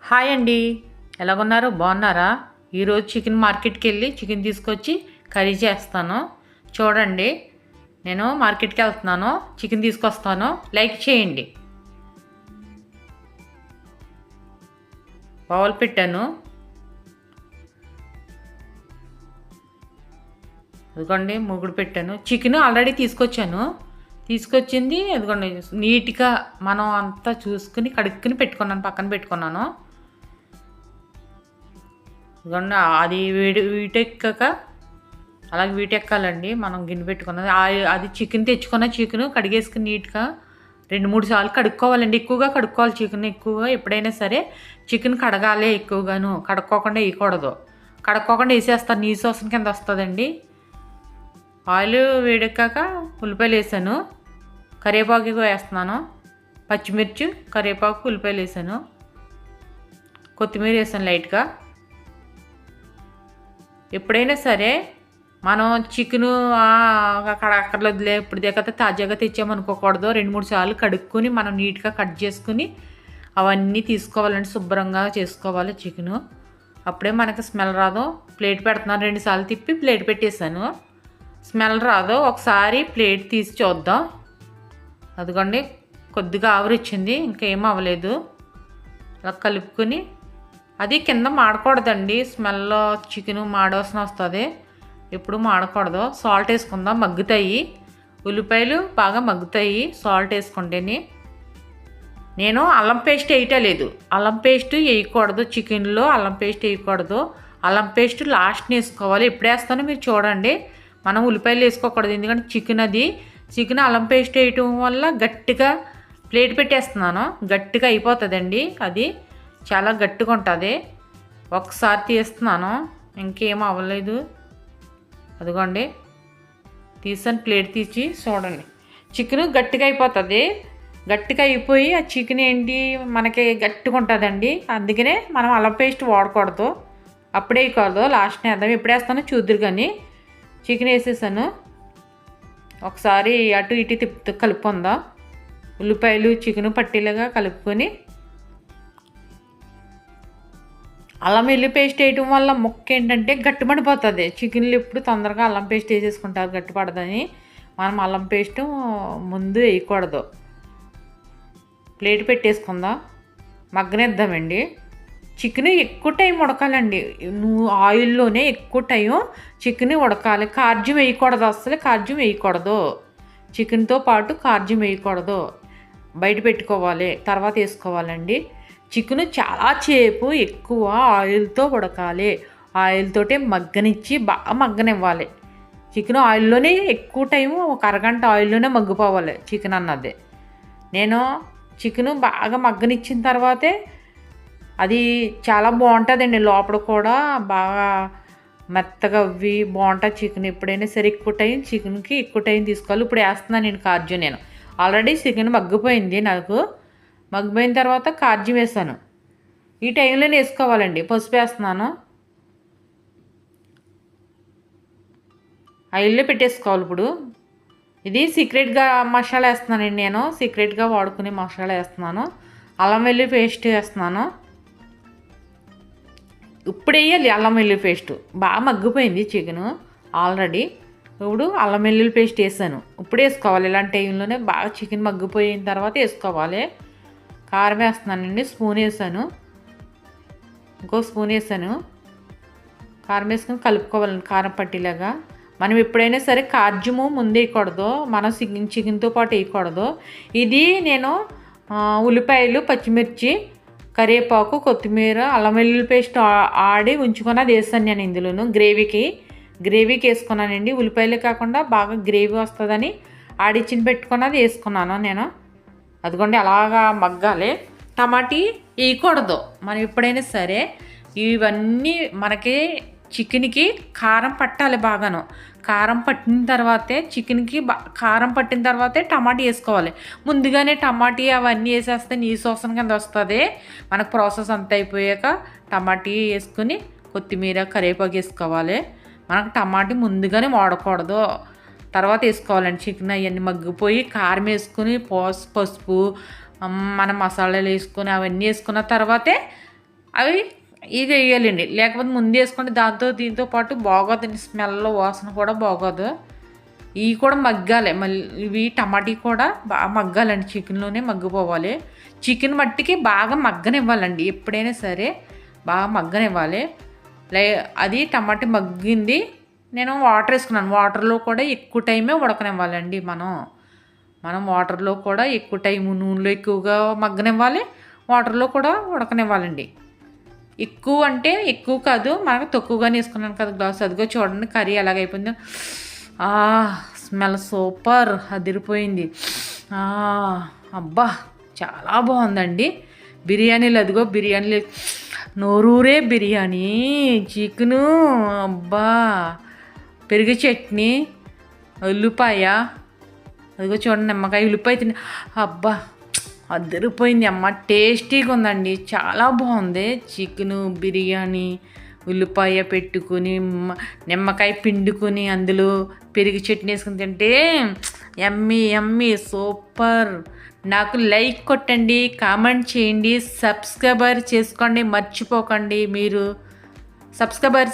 Hi అండి. ఎలాగున్నారు? బాగున్నారా? ఈరోజు చికెన్ మార్కెట్కి వెళ్ళి చికెన్ తీసుకొచ్చి కర్రీ చేస్తాను. చూడండి, నేను మార్కెట్కి వెళ్తున్నాను, చికెన్ తీసుకొస్తాను. లైక్ చేయండి. బౌల్ పెట్టాను. అదిగోండి, ముగ్గురు పెట్టాను. చికెన్ ఆల్రెడీ తీసుకొచ్చింది అదిగోండి. నీట్గా మనం అంతా చూసుకుని కడుక్కుని పెట్టుకున్నాను, పక్కన పెట్టుకున్నాను. ఇదిగోండి, అది వీటెక్కాక అలాగే వీటెక్కాలండి. మనం గిన్నె పెట్టుకున్నది అది చికెన్ తెచ్చుకున్న చికెన్ కడిగేసుకుని నీట్గా 2-3 సార్లు కడుక్కోవాలండి. ఎక్కువగా కడుక్కోవాలి చికెన్. ఎక్కువగా ఎప్పుడైనా సరే చికెన్ కడగాలి ఎక్కువగాను. కడుక్కోకుండా వేయకూడదు. కడుక్కోకుండా వేసేస్తాను, నీసు వాసన కింద వస్తుందండి. ఆయిల్ వేడెక్కాక ఉల్లిపాయలు వేసాను, కరివేపాకు వేస్తున్నాను, పచ్చిమిర్చి, కరివేపాకు, ఉల్లిపాయలు వేసాను, కొత్తిమీర వేసాను లైట్గా. ఎప్పుడైనా సరే మనం చికెను అక్కడ వదిలే ఇప్పుడు దగ్గర తాజాగా తెచ్చామనుకోకూడదు. 2-3 సార్లు కడుక్కొని మనం నీట్గా కట్ చేసుకుని అవన్నీ తీసుకోవాలండి. శుభ్రంగా చేసుకోవాలి చికెను. అప్పుడే మనకి స్మెల్ రాదు. ప్లేట్ పెడుతున్నాను, 2 సార్లు తిప్పి ప్లేట్ పెట్టేశాను. స్మెల్ రాదు. ఒకసారి ప్లేట్ తీసి చూద్దాం. అదిగోండి, కొద్దిగా ఆవిరిచ్చింది, ఇంకేం అవ్వలేదు. అలా కలుపుకొని అది కింద మాడకూడదండి. స్మెల్ చికెను మాడవాసన వస్తుంది. ఎప్పుడు మాడకూడదు. సాల్ట్ వేసుకుందాం, మగ్గుతాయి. ఉల్లిపాయలు బాగా మగ్గుతాయి సాల్ట్ వేసుకుంటేనే. నేను అల్లం పేస్ట్ వేయటలేదు. అల్లం పేస్ట్ వేయకూడదు చికెన్లో. అల్లం పేస్ట్ వేయకూడదు. అల్లం పేస్ట్ లాస్ట్ని వేసుకోవాలి. ఎప్పుడు వేస్తానో మీరు చూడండి. మనం ఉల్లిపాయలు వేసుకోకూడదు, ఎందుకంటే చికెన్ అల్లం పేస్ట్ వేయటం వల్ల గట్టిగా ప్లేట్ పెట్టేస్తున్నాను, గట్టిగా అయిపోతుందండి. అది చాలా గట్టిగా ఉంటుంది. ఒకసారి తీస్తున్నాను, ఇంకేం అవ్వలేదు. అదిగోండి, తీసాను. ప్లేట్ తీసి చూడండి, చికెన్ గట్టిగా అయిపోతుంది. గట్టిగా అయిపోయి ఆ చికెన్ ఏంటి మనకి గట్టిగా ఉంటుందండి. అందుకనే మనం అల్లం పేస్ట్ వాడకూడదు. అప్పుడే వేయకూడదు, లాస్ట్ని వేద్దాం. ఎప్పుడు వేస్తానో చూద్దరు. కానీ చికెన్ వేసేసాను. ఒకసారి అటు ఇటు కలుపుకుందాం. ఉల్లిపాయలు చికెన్ పట్టీలుగా కలుపుకొని అల్లం వెల్లి పేస్ట్ వేయటం వల్ల ముక్క ఏంటంటే గట్టిపడిపోతుంది. చికెన్లు ఎప్పుడు తొందరగా అల్లం పేస్ట్ వేసేసుకుంటారు, గట్టిపడదని. మనం అల్లం పేస్ట్ ముందు వేయకూడదు. ప్లేట్ పెట్టేసుకుందాం, మగ్గనిద్దామండి. చికెన్ ఎక్కువ టైం ఉడకాలండి. ఆయిల్లోనే ఎక్కువ టైం చికెన్ ఉడకాలి. కార్జ్యం వేయకూడదు, అస్సలు కార్జ్యం వేయకూడదు. చికెన్తో పాటు కార్జ్యం వేయకూడదు. బయట పెట్టుకోవాలి, తర్వాత వేసుకోవాలండి. చికెన్ చాలా సేపు ఎక్కువ ఆయిల్తో ఉడకాలి. ఆయిల్తోటే మగ్గనిచ్చి బాగా మగ్గనివ్వాలి. చికెన్ ఆయిల్లోనే ఎక్కువ టైము, ఒక అరగంట ఆయిల్లోనే మగ్గిపోవాలి చికెన్ అన్నది. నేను చికెన్ బాగా మగ్గనిచ్చిన తర్వాతే అది చాలా బాగుంటుందండి. లోపల కూడా బాగా మెత్తగా అవ్వి బాగుంటుంది చికెన్. ఎప్పుడైనా సరే చికెన్కి ఎక్కువ టైం తీసుకోవాలి. ఇప్పుడు వేస్తున్నాను నేను కార్జ్యం. నేను ఆల్రెడీ చికెన్ మగ్గిపోయింది. మగ్గిపోయిన తర్వాత కార్జ్యం వేసాను. ఈ టైంలోనే వేసుకోవాలండి. పసుపు వేస్తున్నాను. ఆయిల్లో పెట్టేసుకోవాలి. ఇప్పుడు ఇది సీక్రెట్గా మసాలా వేస్తున్నానండి. నేను సీక్రెట్గా వాడుకునే మసాలా వేస్తున్నాను. అల్లం వెల్లుల్లి పేస్ట్ వేస్తున్నాను. ఇప్పుడు వేయాలి అల్లం వెల్లుల్లి పేస్ట్. బాగా మగ్గిపోయింది చికెను ఆల్రెడీ. ఇప్పుడు అల్లం వెల్లుల్లి పేస్ట్ వేసాను. ఇప్పుడు వేసుకోవాలి. ఇలాంటి టైంలోనే బాగా చికెన్ మగ్గిపోయిన తర్వాత వేసుకోవాలి. కారం వేస్తున్నానండి. స్పూన్ వేసాను, ఇంకో స్పూన్ వేసాను. కారం వేసుకొని కలుపుకోవాలండి, కారం పట్టిలాగా. మనం ఎప్పుడైనా సరే కార్జ్యము ముందు వేయకూడదు, మనం చికెన్తో పాటు వేయకూడదు. ఇది నేను ఉల్లిపాయలు, పచ్చిమిర్చి, కరివేపాకు, కొత్తిమీర, అల్లం వెల్లుల్లి పేస్ట్ ఆడి ఉంచుకున్నది వేసాను నేను ఇందులోను. గ్రేవీకి వేసుకున్నానండి. ఉల్లిపాయలు కాకుండా బాగా గ్రేవీ వస్తుందని ఆడిచ్చిన పెట్టుకున్నది వేసుకున్నాను నేను. అదిగోండి, అలాగా మగ్గాలి. టమాటీ వేయకూడదు. మనం ఎప్పుడైనా సరే ఇవన్నీ మనకి చికెన్కి కారం పట్టాలి బాగాను. కారం పట్టిన తర్వాతే చికెన్కి కారం పట్టిన తర్వాతే టమాటీ వేసుకోవాలి. ముందుగానే టమాటీ అవన్నీ వేసేస్తే నీసు వాసన కింద వస్తుంది. మనకు ప్రాసెస్ అంతా అయిపోయాక టమాటీ వేసుకుని కొత్తిమీర, కరివేపాకు వేసుకోవాలి. మనకు టమాటీ ముందుగానే వాడకూడదు, తర్వాత వేసుకోవాలండి. చికెన్ అవన్నీ మగ్గిపోయి కారం వేసుకుని పసుపు మన మసాలాలు వేసుకొని అవన్నీ వేసుకున్న తర్వాతే అవి ఇక వేయాలండి. లేకపోతే ముందు వేసుకుంటే దాంతో దీంతో పాటు బాగోదండి, స్మెల్ వాసన కూడా బాగోదు. ఇవి కూడా మగ్గాలి, మళ్ళీ ఇవి టమాటీ కూడా బాగా మగ్గాలండి, చికెన్లోనే మగ్గిపోవాలి. చికెన్ మట్టికి బాగా మగ్గనివ్వాలండి, ఎప్పుడైనా సరే బాగా మగ్గనివ్వాలి. అది టమాటీ మగ్గింది, నేను వాటర్ వేసుకున్నాను. వాటర్లో కూడా ఎక్కువ టైమే ఉడకనివ్వాలండి. మనం వాటర్లో కూడా ఎక్కువ టైము, నూనెలో ఎక్కువగా మగ్గనివ్వాలి, వాటర్లో కూడా ఉడకనివ్వాలండి. ఎక్కువ అంటే ఎక్కువ కాదు, మనకు తక్కువగానే వేసుకున్నాను కదా గ్లాస్. అదిగో చూడండి కర్రీ ఎలాగైపోయిందో. స్మెల్ సూపర్, అదిరిపోయింది. అబ్బా చాలా బాగుందండి బిర్యానీలు. అదిగో బిర్యానీలు, నోరూరే బిర్యానీ, చికెను, అబ్బా పెరుగు చట్నీ, ఉల్లిపాయ, అదిగో చూడండి నిమ్మకాయ, ఉల్లిపాయ తిని, అబ్బా అదిరిపోయింది అమ్మ. టేస్టీగా ఉందండి, చాలా బాగుంది. చికెను బిర్యానీ, ఉల్లిపాయ పెట్టుకుని నిమ్మకాయ పిండుకుని అందులో పెరుగు చట్నీ వేసుకుని తింటే యమ్మీ యమ్మీ, సూపర్. నాకు లైక్ కొట్టండి, కామెంట్ చేయండి, సబ్స్క్రైబర్ చేసుకోండి, మర్చిపోకండి. మీరు సబ్స్క్రైబర్